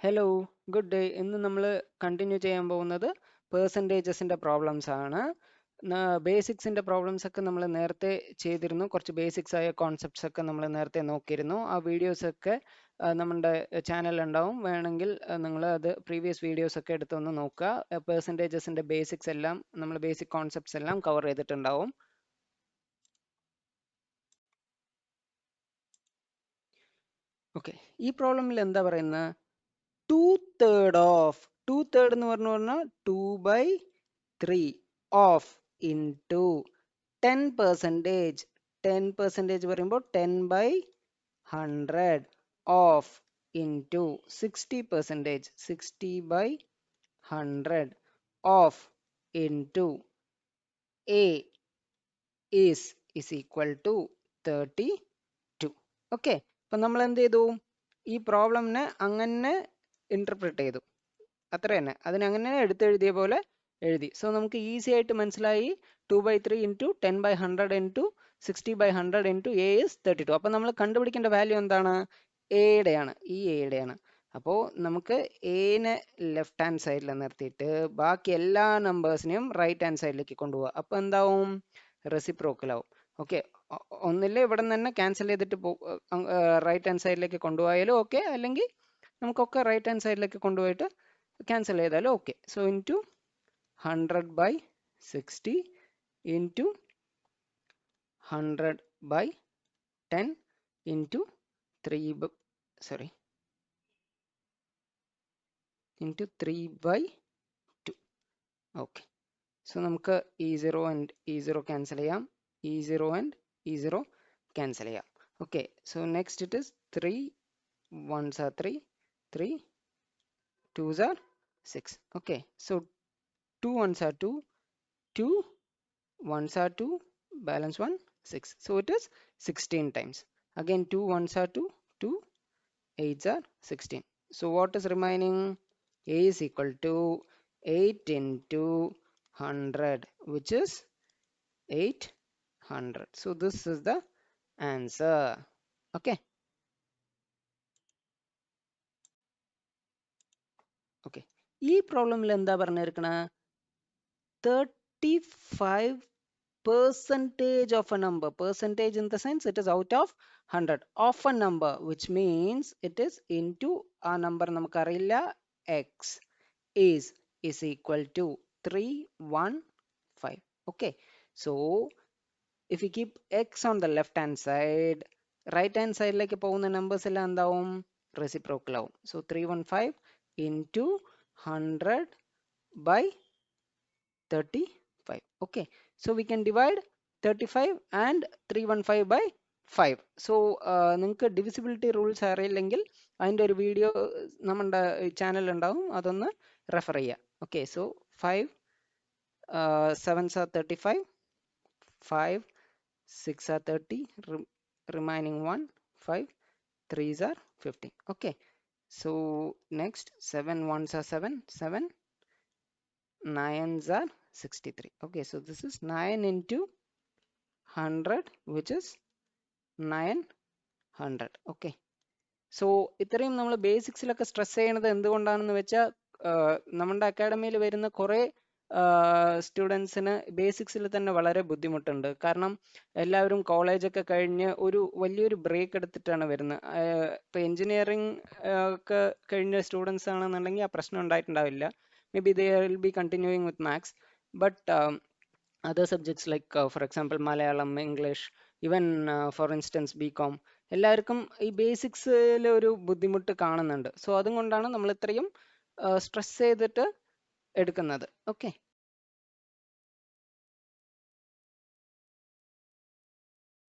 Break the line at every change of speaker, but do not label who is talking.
Hello, good day. ഇന്ന് നമ്മൾ continue ചെയ്യാൻ പോകുന്നത് പേഴ്സൻറ്റേജസിൻ്റെ പ്രോബ്ലംസ് ആണ്. ബേസിക്സിൻ്റെ പ്രോബ്ലംസ് ഒക്കെ നമ്മൾ നേരത്തെ ചെയ്തിരുന്നു. കുറച്ച് ബേസിക്സ് ആയ കോൺസെപ്റ്റ്സ് ഒക്കെ നമ്മൾ നേരത്തെ നോക്കിയിരുന്നു. ആ വീഡിയോസ് ഒക്കെ നമ്മുടെ ചാനലിൽ ഉണ്ടാവും. വേണമെങ്കിൽ നിങ്ങൾ അത് പ്രീവിയസ് വീഡിയോസ് ഒക്കെ എടുത്തൊന്ന് നോക്കുക. പേഴ്സൻറ്റേജസിൻ്റെ ബേസിക്സ് എല്ലാം നമ്മൾ ബേസിക് കോൺസെപ്റ്റ്സ് എല്ലാം കവർ ചെയ്തിട്ടുണ്ടാവും. ഓക്കെ, ഈ പ്രോബ്ലമിൽ എന്താ പറയുന്നത്? 2/3 ഓഫ് 2/3 എന്ന് പറഞ്ഞാൽ 2/3 ഓഫ് ഇൻറ്റു 10%. 10% പറയുമ്പോൾ 10/100 of into 60%. 60/100 of into A is equal to 32. Okay, അപ്പം നമ്മൾ എന്ത് ചെയ്തു? ഈ പ്രോബ്ലമിനെ അങ്ങനെ ഇന്റർപ്രിറ്റ് ചെയ്തു. അത്ര തന്നെ, അതിനങ്ങനെ എടുത്തെഴുതിയ പോലെ എഴുതി. സോ നമുക്ക് ഈസി ആയിട്ട് മനസ്സിലായി 2/3 into 10/100 into 60/100 into A is 32. അപ്പം നമ്മൾ കണ്ടുപിടിക്കേണ്ട വാല്യൂ എന്താണ്? എയുടെയാണ്, ഈ എയുടെയാണ്. അപ്പോൾ നമുക്ക് എനെ ലെഫ്റ്റ് ഹാൻഡ് സൈഡിൽ നിർത്തിയിട്ട് ബാക്കി എല്ലാ നമ്പേഴ്സിനെയും റൈറ്റ് ഹാൻഡ് സൈഡിലേക്ക് കൊണ്ടുപോകുക. അപ്പോൾ എന്താവും? റെസിപ്രോക്കൽ ആവും. ഓക്കെ, ഒന്നില്ല ഇവിടെ നിന്ന് തന്നെ ക്യാൻസൽ ചെയ്തിട്ട് റൈറ്റ് ഹാൻഡ് സൈഡിലേക്ക് കൊണ്ടുപോയാലും ഓക്കെ, അല്ലെങ്കിൽ നമുക്കൊക്കെ റൈറ്റ് ഹാൻഡ് സൈഡിലേക്ക് കൊണ്ടുപോയിട്ട് ക്യാൻസൽ ചെയ്താലും okay. So into 100/60 into 100/10 into 3/2. Okay, so നമുക്ക് E0 ആൻഡ് E0 ക്യാൻസൽ ചെയ്യാം. E0 ആൻഡ് E0 ക്യാൻസൽ ചെയ്യാം. Okay, so next it is 3 1s are 3, 3 2s are 6. Okay, so 2 1s are 2, 2 1s are 2, balance 1 6. So it is 16 times. Again 2 1s are 2, 2 8s are 16. So what is remaining? A is equal to 8 into 100, which is 800. So this is the answer. Okay. Okay. ഈ പ്രോബ്ലമിൽ എന്താ പറഞ്ഞിരിക്കണ? 35% of a number. Percentage in the sense it is out of 100 of a number, which means it is into a number നമുക്കറിയില്ല. X is equal to 315. Okay, so if we keep X on the left hand side, right hand side like പോകുന്ന numbers എല്ലാം എന്താവും? Reciprocal ആവും. So 315 into 100/35. Okay, so we can divide 35 and 315 by 5. So നിങ്ങൾക്ക് divisibility rules അറിയില്ലെങ്കിൽ അതിൻ്റെ ഒരു video നമ്മുടെ channel ഉണ്ടാവും, അതൊന്ന് റെഫർ ചെയ്യുക. Okay, so 5 7s are 35, 5 6 are 30, remaining 1 5 3s are 50. Okay, so next 7 1s are 7, 7 9s are 63. Okay, so this is 9 into 100, which is 900. Okay, so ഇത്രയും നമ്മൾ ബേസിക്സിലൊക്കെ സ്ട്രെസ് ചെയ്യണത് എന്തുകൊണ്ടാണെന്ന് വെച്ചാൽ നമ്മുടെ അക്കാഡമിയിൽ വരുന്ന കുറേ സ്റ്റുഡൻസിന് ബേസിക്സിൽ തന്നെ വളരെ ബുദ്ധിമുട്ടുണ്ട്. കാരണം എല്ലാവരും കോളേജൊക്കെ കഴിഞ്ഞ് ഒരു വലിയൊരു ബ്രേക്ക് എടുത്തിട്ടാണ് വരുന്നത്. ഇപ്പോൾ എൻജിനീയറിംഗ് ഒക്കെ കഴിഞ്ഞ സ്റ്റുഡൻസ് ആണെന്നുണ്ടെങ്കിൽ ആ പ്രശ്നം ഉണ്ടായിട്ടുണ്ടാവില്ല. Maybe they will be continuing with maths, but other subjects like for example Malayalam, English, even for instance BCom, എല്ലാവർക്കും ഈ ബേസിക്സിൽ ഒരു ബുദ്ധിമുട്ട് കാണുന്നുണ്ട്. സോ അതുകൊണ്ടാണ് നമ്മൾ ഇത്രയും സ്ട്രെസ് ചെയ്തിട്ട് എടുക്കുന്നത്. ഓക്കെ,